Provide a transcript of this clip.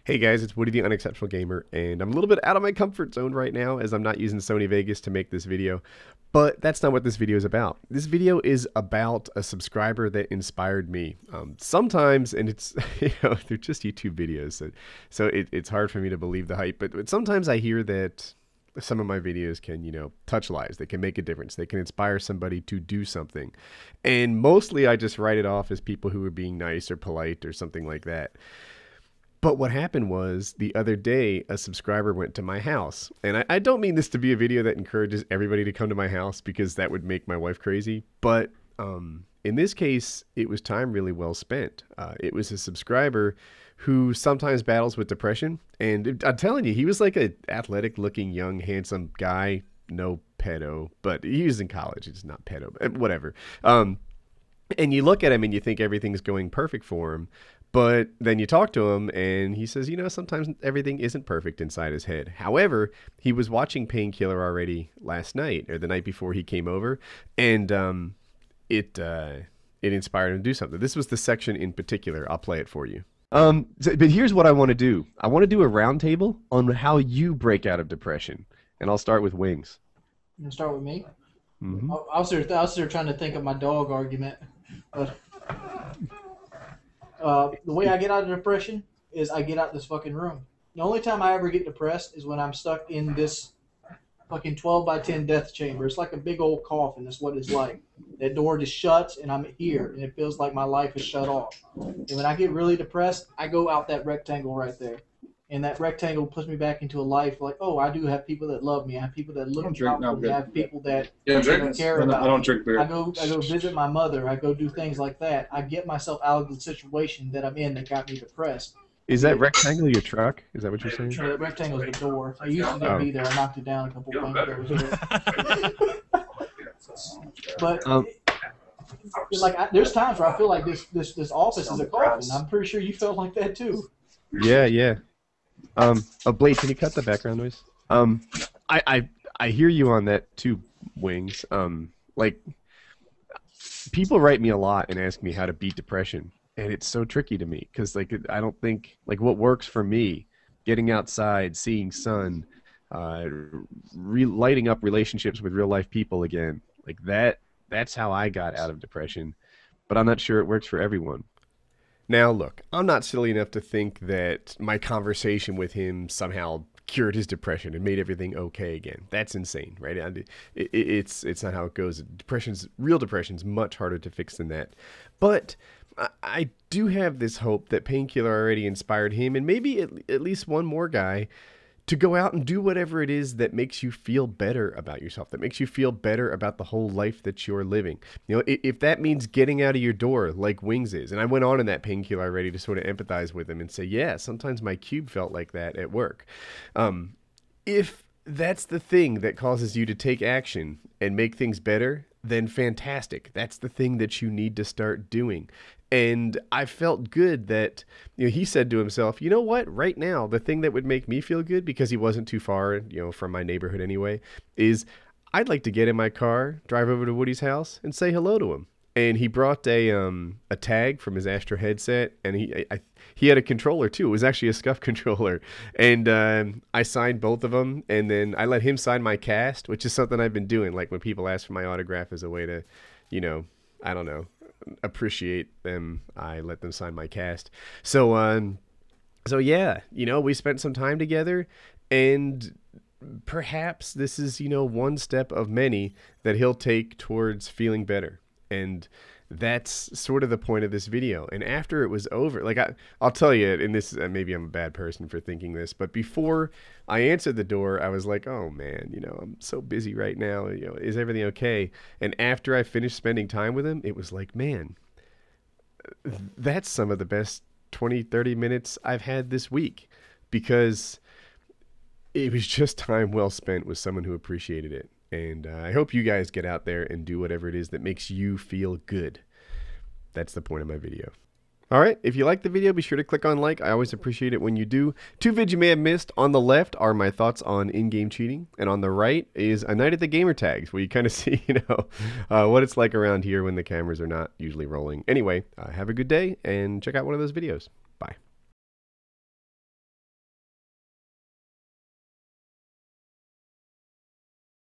Hey guys, it's Woody the Unexceptional Gamer, and I'm a little bit out of my comfort zone right now as I'm not using Sony Vegas to make this video, but that's not what this video is about. This video is about a subscriber that inspired me. Sometimes, and it's, they're just YouTube videos, so it's hard for me to believe the hype, but sometimes I hear that some of my videos can, touch lives. They can make a difference. They can inspire somebody to do something. And mostly I just write it off as people who are being nice or polite or something like that. But what happened was the other day, a subscriber went to my house. And I don't mean this to be a video that encourages everybody to come to my house because that would make my wife crazy. But in this case, it was time really well spent. It was a subscriber who sometimes battles with depression. And I'm telling you, he was like an athletic looking, young, handsome guy. No pedo, but he was in college. It's not pedo, but whatever. And you look at him and you think everything's going perfect for him. But then you talk to him and he says, sometimes everything isn't perfect inside his head. However, he was watching Painkiller already last night or the night before he came over. And it inspired him to do something. This was the section in particular. I'll play it for you. But here's what I want to do. I want to do a roundtable on how you break out of depression. And I'll start with Wings. You gonna start with me? Mm-hmm. I was there trying to think of my dog argument. But the way I get out of depression is I get out this fucking room. The only time I ever get depressed is when I'm stuck in this fucking 12 by 10 death chamber. It's like a big old coffin. That's what it's like. That door just shuts and I'm here and it feels like my life is shut off. And when I get really depressed, I go out that rectangle right there. And that rectangle puts me back into a life like, oh, I do have people that love me. I have people that look out for me. I have people that care about me. I don't drink beer. I go visit my mother. I go do things like that. I get myself out of the situation that I'm in that got me depressed. Is that rectangle your truck? Is that what you're saying? That rectangle is the door. I used to be there. I knocked it down a couple times. But there's times where I feel like this office is a coffin. I'm pretty sure you felt like that too. Yeah. Blade, can you cut the background noise? I hear you on that too, Wings. Like, people write me a lot and ask me how to beat depression, and it's so tricky to me because, like, I don't think, like, what works for me, getting outside, seeing sun, lighting up relationships with real life people again, like that's how I got out of depression, but I'm not sure it works for everyone. Now, look, I'm not silly enough to think that my conversation with him somehow cured his depression and made everything okay again. That's insane, right? It's not how it goes. Real depression's much harder to fix than that. But I do have this hope that Painkiller already inspired him and maybe at least one more guy to go out and do whatever it is that makes you feel better about yourself, that makes you feel better about the whole life that you're living. If that means getting out of your door like Wings is, and I went on in that Painkiller already to sort of empathize with him and say, yeah, sometimes my cube felt like that at work. If that's the thing that causes you to take action and make things better, then fantastic. That's the thing that you need to start doing. And I felt good that, he said to himself, you know what, right now, the thing that would make me feel good, because he wasn't too far, from my neighborhood anyway, is I'd like to get in my car, drive over to Woody's house, and say hello to him. And he brought a tag from his Astro headset, and he had a controller too. It was actually a scuff controller, and I signed both of them, and then I let him sign my cast, which is something I've been doing. Like when people ask for my autograph as a way to, I don't know, appreciate them, I let them sign my cast. So yeah, we spent some time together, and perhaps this is one step of many that he'll take towards feeling better. And that's sort of the point of this video. And after it was over, like I'll tell you, and this maybe I'm a bad person for thinking this, but before I answered the door, I was like, oh man, I'm so busy right now. Is everything okay? And after I finished spending time with him, it was like, man, that's some of the best 20-30 minutes I've had this week, because it was just time well spent with someone who appreciated it. And I hope you guys get out there and do whatever it is that makes you feel good. That's the point of my video. All right, if you like the video, be sure to click on like. I always appreciate it when you do. Two vids you may have missed. On the left are my thoughts on in-game cheating, and on the right is a night at the gamer tags, where you kind of see, what it's like around here when the cameras are not usually rolling. Anyway, have a good day, and check out one of those videos.